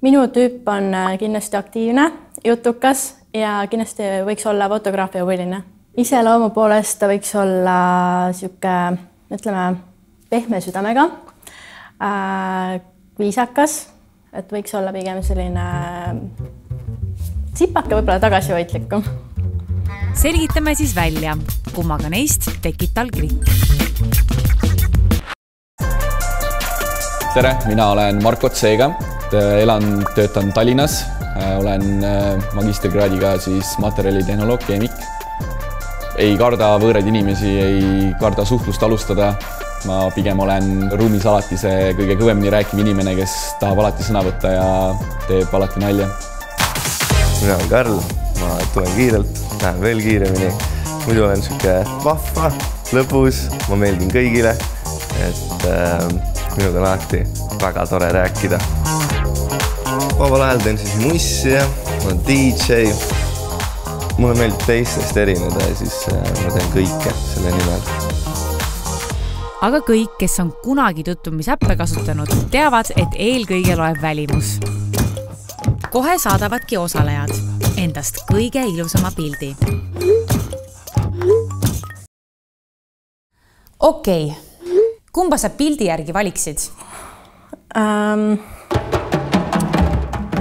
Minu tüüp on kindlasti aktiivne, jutukas ja kindlasti võiks olla fotograafia huviline. Iseloomu poolest ta võiks olla siuke, ütleme, pehme südamega, viisakas, et võiks olla pigem selline sipake võib-olla tagasihoidlikum. Selgitame siis välja, kummaga neist tekib tal klikk. Tere, mina olen Marko Tseega, töötan Tallinnas, olen magistrikraadiga siis materjalitehnoloog, keemik. Ei karda võõraid inimesi, ei karda suhtlust alustada. Ma pigem olen ruumis alati see kõige kõvemini rääkiv inimene, kes tahab alati sõna võtta ja teeb alati nalja. Mina olen Karl, ma tulen kiirelt, lähen veel kiiremini. Muidu olen siuke vahva, lõbus, ma meeldin kõigile, et minuga on alati väga tore rääkida. Vabal ajal teen siis mussi ja ma olen DJ. Mulle meeldib teistest erineda ja siis ma teen kõike selle nimel. Aga kõik, kes on kunagi tutvumisäppe kasutanud, teavad, et eelkõige loeb välimus. Kohe saadavadki osalejad endast kõige ilusama pildi. Okei. Kumba sa pildi järgi valiksid?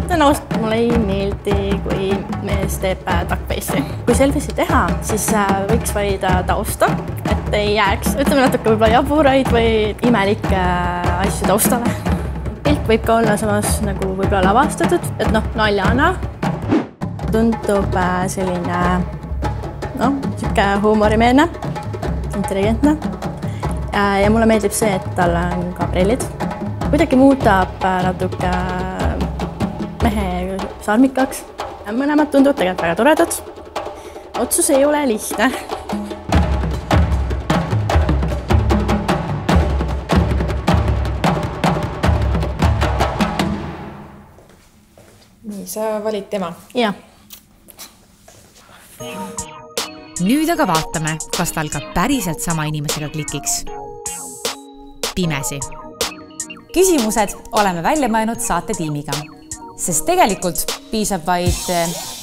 Ütlen ausalt, mulle ei meeldi, kui mees teeb duckface'i. Kui selfie'si teha, siis võiks valida tausta, et ei jääks, ütleme natuke võib-olla jaburaid või imelikke asju taustale. Pilt võib ka olla samas nagu võib-olla lavastatud, et naljana. Tundub selline, siuke huumorimeelne, intelligentne. Ja mulle meeldib see, et tal on ka prillid. Kuidagi muudab natuke mehe sarmikaks. Mõlemad tunduvad tegelikult väga toredad. Otsus ei ole lihtne. Nii, sa valid tema? Jah. Nüüd aga vaatame, kas tal ka päriselt sama inimesega klikiks. Pimesi. Küsimused oleme välja mõelnud saatetiimiga, sest tegelikult piisab vaid,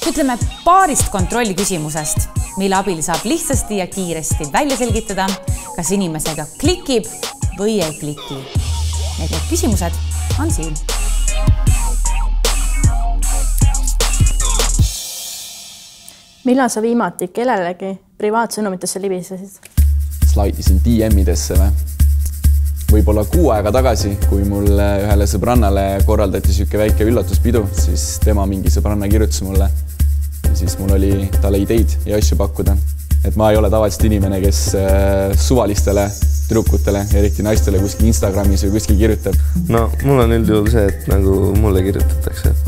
ütleme, paarist kontrolli küsimusest, mille abil saab lihtsasti ja kiiresti välja selgitada, kas inimesega klikib või ei kliki. Need küsimused on siin. Millal sa viimati kellelegi privaatsõnumitesse libisesid? Slaidisin DM-idesse või? Võib-olla 6 aega tagasi, kui mul ühele sõbrannale korraldati siuke väike üllatuspidu, siis tema mingi sõbranna kirjutas mulle. Ja siis mul oli talle ideid ja asju pakkuda. Et ma ei ole tavaliselt inimene, kes suvalistele tüdrukutele, eriti naistele kuskil Instagramis või kuskil kirjutab. No, mul on üldjuhul see, et nagu mulle kirjutatakse, et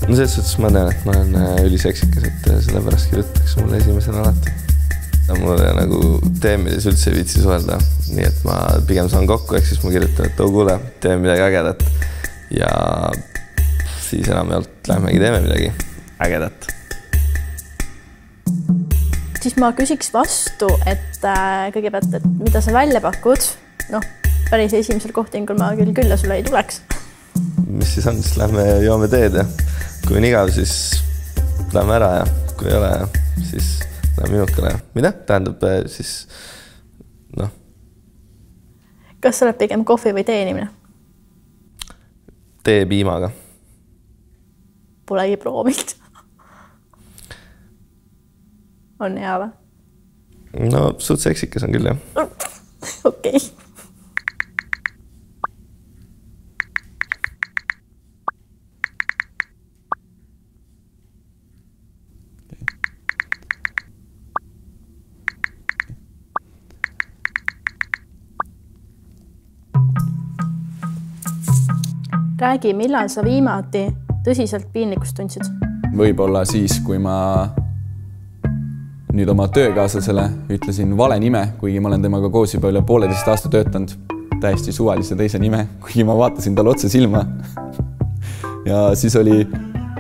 no selles suhtes ma tean, et ma olen üliseksikas, et sellepärast kirjutatakse mulle esimesena alati. Mulle nagu teemides üldse ei viitsi suhelda, nii et ma pigem saan kokku, ehk siis ma kirjutan, et kuule, teeme midagi ägedat. Ja siis enam jaolt lähemegi teeme midagi ägedat. Siis ma küsiks vastu, et kõigepealt, et mida sa välja pakud? Päris esimesel kohtingul ma küll ja sulle ei tuleks. Mis siis on, siis lähme joome teed ja kui on igav, siis lähme ära ja kui ei ole, siis lähme minukale. Mida? Tähendab siis, Kas sa oled pigem kohvi või tee inimene? Tee piimaga. Polegi proovinud. On hea või? No, suht seksikas on küll, jah. Okei. Räägi, millal sa viimati tõsiselt piinlikkust tundsid? Võib-olla siis, kui ma nüüd oma töökaaslasele ütlesin vale nime, kuigi ma olen temaga koos juba üle 1,5 aasta töötanud. Täiesti suvalise teise nime, kuigi ma vaatasin tal otse silma. Ja siis oli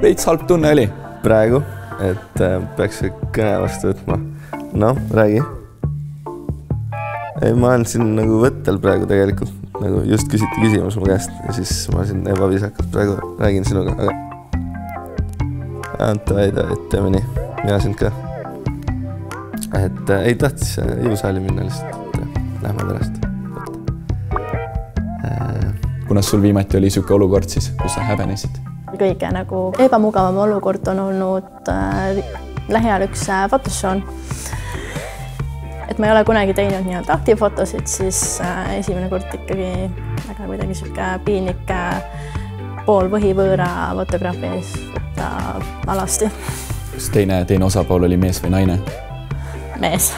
veits halb tunne oli. Praegu, et peaks kõne vastu võtma. Räägi. Ei, ma olen siin nagu võttel praegu tegelikult. nagu just küsiti küsimus mu käest ja siis ma siin ebaviisakalt praegu räägin sinuga, aga teeme nii, mina sind ka. Et ei tahtis jõusaali minna lihtsalt, et lähme pärast. Kunas sul viimati oli siuke olukord siis, kus sa häbenesid? Kõige nagu ebamugavam olukord on olnud lähiajal üks fotosessioon. Et ma ei ole kunagi teinud nii-öelda aktiivfotosid, siis esimene kord ikkagi väga kuidagi siuke piinlik pool põhivõõra fotograafi ees võtta alasti. Kas teine osapool oli mees või naine? Mees.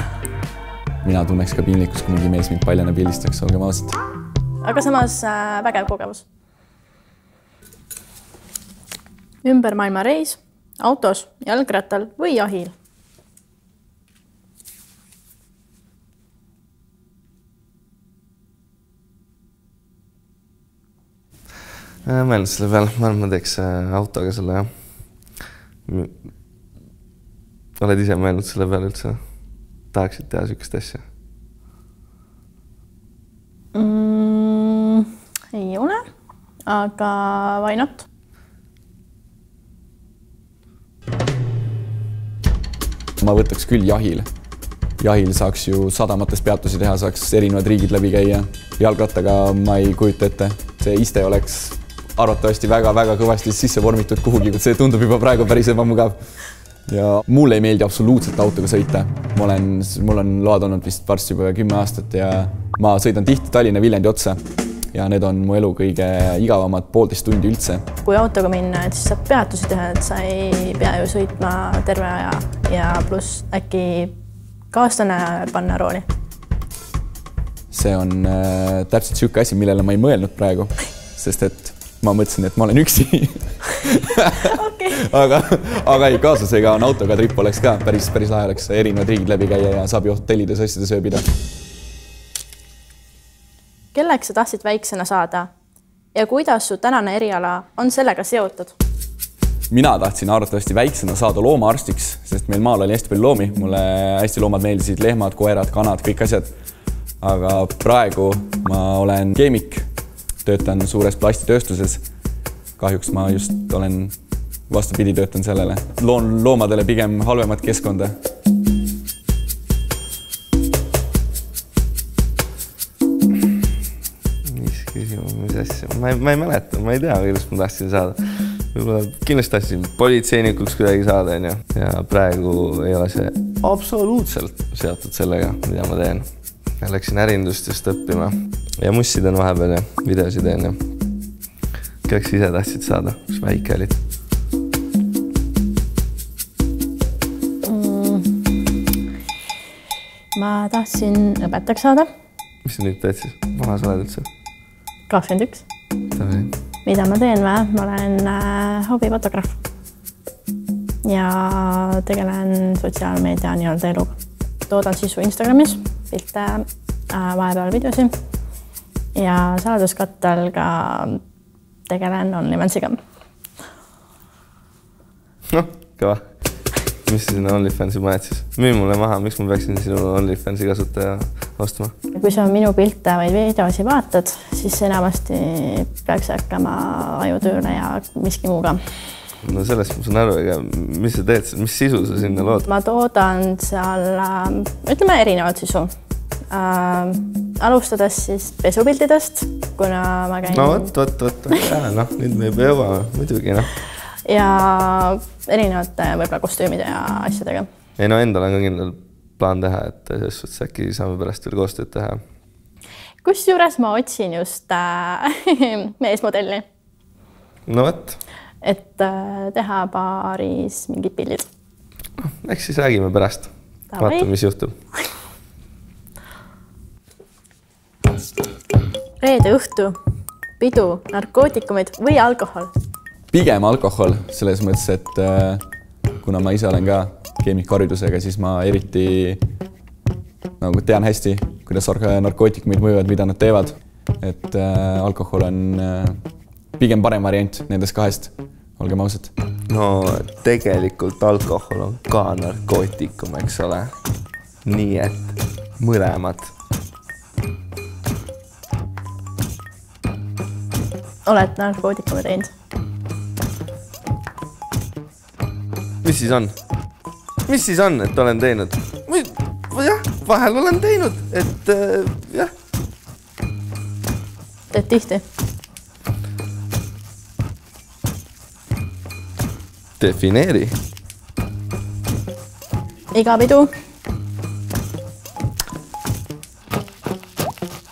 Mina tunneks ka piinlikus, kui mingi mees mind paljana pildistaks, olgem ausad. Aga samas vägev kogemus. Ümber maailma reis, autos, jalgrattal või jahil. Mõelnud selle peale, ma teeks autoga selle, jah. Oled ise mõelnud selle peale üldse? Tahaksid teha sükest asja? Ei ole, aga why not? Ma võtaks küll jahil. Jahil saaks ju sadamates peatusi teha, saaks erinevad riigid läbi käia. Jalgrattaga ma ei kujuta ette. See iste oleks arvatavasti väga-väga kõvasti sisse vormitud kuhugi, see tundub juba praegu päris ebamugav. Ja mulle ei meeldi absoluutselt autoga sõita. Mul on load olnud vist varsti juba 10 aastat ja ma sõidan tihti Tallinna Viljandi otsa. Ja need on mu elu kõige igavamad 1,5 tundi üldse. Kui autoga minna, et siis saab peatusi teha, et sa ei pea ju sõitma terve aja ja pluss äkki kaaslane panna rooli. See on täpselt siuke asi, millele ma ei mõelnud praegu, sest et ma mõtlesin, et ma olen üksi. Okay. aga ei, kaaslasega on autoga trip oleks ka päris lahe oleks erinevad riigid läbi käia ja saab ju hotellides asjades ööbida. Kelleks sa tahtsid väiksena saada ja kuidas su tänane eriala on sellega seotud? Mina tahtsin arvatavasti väiksena saada loomaarstiks, sest meil maal oli hästi palju loomi. Mulle hästi loomad meeldisid, lehmad, koerad, kanad, kõik asjad. Aga praegu ma olen keemik, töötan suures plastitööstuses. Kahjuks ma just olen vastupidi töötan sellele. Loon loomadele pigem halvemat keskkonda. Ma ei mäleta, ma ei tea, millest ma tahtsin saada. Kindlasti tahtsin politseinikuks kuidagi saada ja praegu ei ole see absoluutselt seotud sellega, mida ma teen. Läksin ärindustest õppima ja mussid on vahepeal ja videosid teen ja kelleks ise tahtsid saada, kus väike olid? Ma tahtsin õpetajaks saada. Mis sa nüüd teed siis? Vana sa oled üldse? 21. Mida ma teen või? Ma olen hobifotograaf ja tegelen sotsiaalmeedia nii-öelda eluga. Toodan sisu Instagramis, pilte, vahepeal videosi ja saladuskattel ka tegelen OnlyFansiga. Noh, kõva. Mis sa sinna OnlyFansi paned siis? Müü mulle maha, miks ma peaksin sinu OnlyFansi kasutaja ostma? Kui sa minu pilte või videosi vaatad, siis enamasti peaks hakkama ajutööle ja miski muuga. No sellest ma saan aru, ega mis sa teed, mis sisu sa sinna lood? Ma toodan seal, ütleme, erinevad sisu. Alustades siis pesupildidest, kuna ma käin... No võt, nüüd me juba jõuame, muidugi. Ja erinevate võib-olla kostüümide ja asjadega. Ei no endal on ka kindel plaan teha, et selles suhtes äkki saame pärast veel koostööd teha. Kus juures ma otsin just meesmodelli. No võt. Et teha paaris mingid pildid. Eks siis räägime pärast. Vaata, mis juhtub. Reede õhtu, pidu, narkootikumid või alkohol? Pigem alkohol, selles mõttes, et kuna ma ise olen ka keemikuharidusega, siis ma eriti tean hästi, kuidas narkootikumid mõjuvad, mida nad teevad. Et alkohol on pigem parem variant nendest kahest, olgem ausad. No tegelikult alkohol on ka narkootikum, eks ole. Nii et mõlemad. oled narkootikumi teinud? Mis siis on? Mis siis on, et olen teinud? Jah, vahel olen teinud, et jah. Teed tihti? Defineeri. Iga pidu?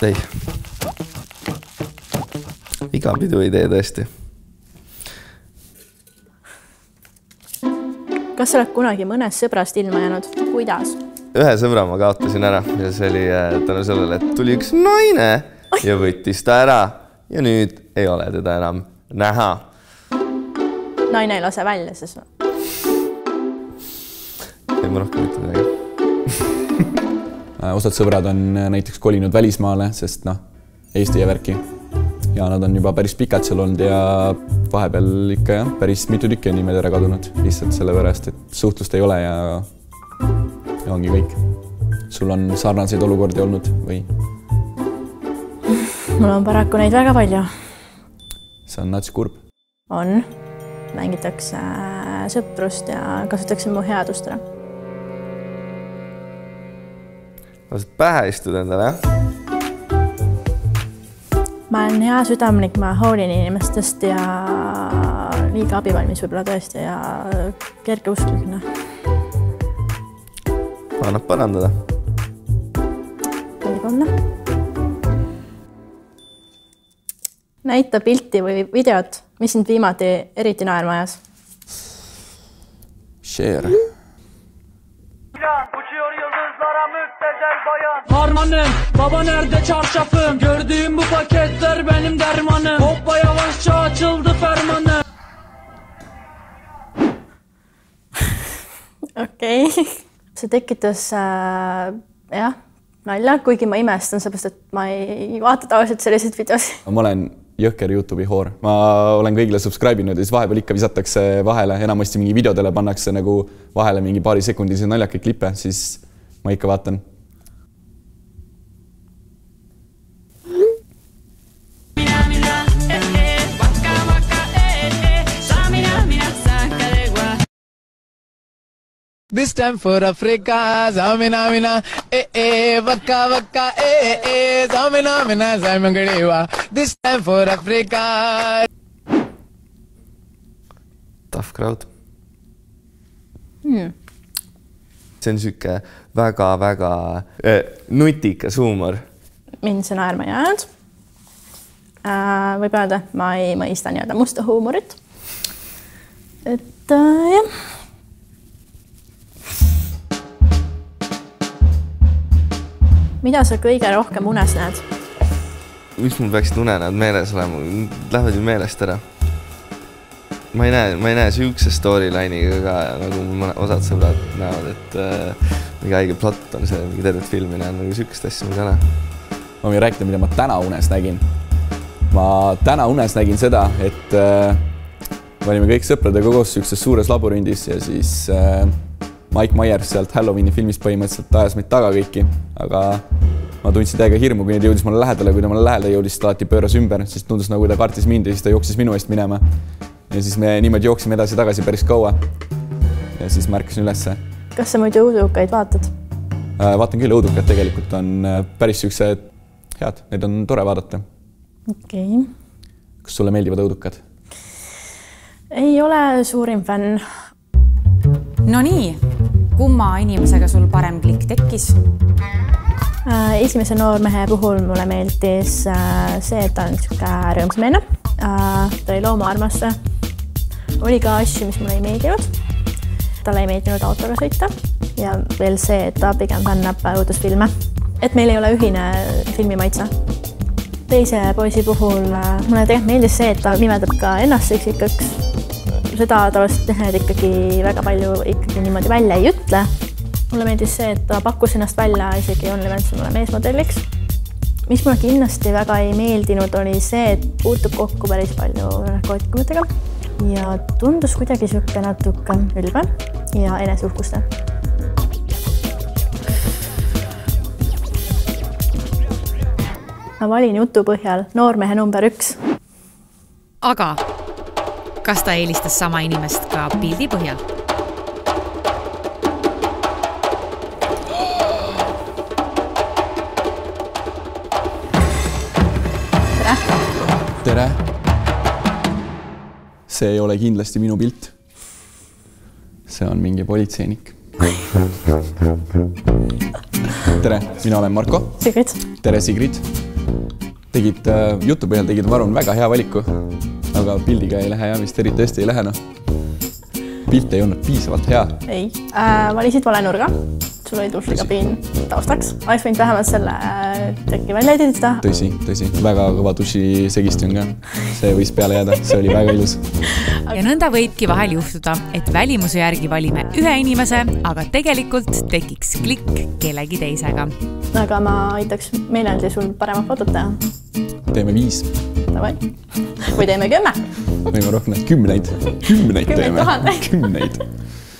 Ei. Iga pidu ei tee tõesti. Kas sa oled kunagi mõnest sõbrast ilma jäänud? Kuidas? Ühe sõbra ma kaotasin ära ja see oli tänu sellele, et tuli üks naine ja võttis ta ära ja nüüd ei ole teda enam näha. Naine ei lase välja siis või? Ei ma rohkem mitte midagi. Osad sõbrad on näiteks kolinud välismaale, sest Eesti ja värki. Ja nad on juba päris pikad seal olnud ja vahepeal ikka jah, päris mitu tükki on niimoodi ära kadunud. Lihtsalt selle pärast, et suhtlust ei ole ja ongi kõik. Sul on sarnaseid olukordi olnud või? Mul on paraku neid väga palju. See on nats kurb. On. Mängitakse sõprust ja kasutatakse mu headust ära. Lased pähe istud endale, jah? Ma olen hea südamlik, ma hoolin inimestest ja liiga abivalmis võib-olla tõesti ja kerge usklikna. Annab parandada. Võib-olla. Näita pilti või videot, mis sind viimati eriti naerma ajas? Share. Uçuyor yıldızlara müptezel bayan. Harmanım, baba nerede çarşafım? Gördüğüm bu paketler benim dermanım. Hoppa yavaşça açıldı fermanım. Okei. See tekitas jah, nalja, kuigi ma imestan, seepärast, et ma ei vaata tavaliselt selliseid videosid. Ma olen jõhker YouTube'i hoor. Ma olen kõigile subscribe'inud ja siis vahepeal ikka visatakse vahele. Enamasti mingi videodele pannakse nagu vahele mingi paari sekundise naljakaid klippe, siis ma ikka vaatan. This time for Africa, zamina mina, waka waka, zamina mina, zaimangadewa. This time for Africa. Tough crowd. See on siuke väga-väga nutikas huumor. Mind see naerma ei jäänud. Võib öelda, ma ei mõista nii-öelda musta huumorit. Et jah. Mida sa kõige rohkem unes näed? Miks mul peaksid unenäod meeles olema? Lähevad ju meelest ära. Ma ei näe siukse storyline'iga ka, nagu osad sõbrad näevad, et mingi haige plott on see, mingi tervet filmi näen, nagu siukest asja ma ei näe. Ma võin rääkida, mida ma täna unes nägin. Ma täna unes nägin seda, et me olime kõik sõpradega koos siukses suures labürindis ja siis Mike Myers sealt Halloweeni filmist põhimõtteliselt ajas meid taga kõiki, aga ma tundsin täiega hirmu, kui ta jõudis mulle lähedale, kui ta mulle lähedale jõudis, ta alati pööras ümber, siis tundus nagu ta kartis mind ja siis ta jooksis minu eest minema. Ja siis me niimoodi jooksime edasi-tagasi päris kaua ja siis märkasin ülesse. Kas sa muidu õudukaid vaatad? Vaatan küll, õudukad tegelikult on päris siuksed head, need on tore vaadata. Okei. Kas sulle meeldivad õudukad? Ei ole suurim fänn. No nii, kumma inimesega sul parem klikk tekkis? Esimese noormehe puhul mulle meeldis see, et ta on niisugune rõõmsameelne. Ta oli loomaarmastaja. Oli ka asju, mis mulle ei meeldinud. Talle ei meeldinud autoga sõita ja veel see, et ta pigem fännab õudusfilme. Et meil ei ole ühine filmimaitse. Teise poisi puhul mulle tegelikult meeldis see, et ta nimetab ka ennast seksikaks. Seda tavaliselt need ikkagi väga palju ikkagi niimoodi välja ei ütle. Mulle meeldis see, et ta pakkus ennast välja isegi OnlyFans mulle meesmodelliks. Mis mulle kindlasti väga ei meeldinud, oli see, et puutub kokku päris palju narkootikumitega ja tundus kuidagi siuke natuke ülbe ja eneseuhkuste. Ma valin jutu põhjal noormehe number 1. Aga kas ta eelistas sama inimest ka pildi põhjal? Tere! See ei ole kindlasti minu pilt. See on mingi politseinik. Tere, mina olen Marko. Sigrid. Tere, Sigrid. Jutu põhjal tegid, ma arvan, väga hea valiku. Aga pildiga ei lähe ja vist tõesti ei lähe. Pilt ei olnud piisavalt hea. Ei. Valisid vale nurga. Sul oli dušikabiin taustaks. Oleks võinud vähemalt selle teki välja editada. Tõsi. Väga kõva duši segist on ka. See võis peale jääda. See oli väga ilus. Ja nõnda võibki vahel juhtuda, et välimuse järgi valime ühe inimese, aga tegelikult tekiks klikk kellegi teisega. Aga ma aitaks meeleldi sul paremat fotot teha. Teeme 5. Davai. Või teeme 10. Võime rohkem 10. 10 teeme. 10 000. 10.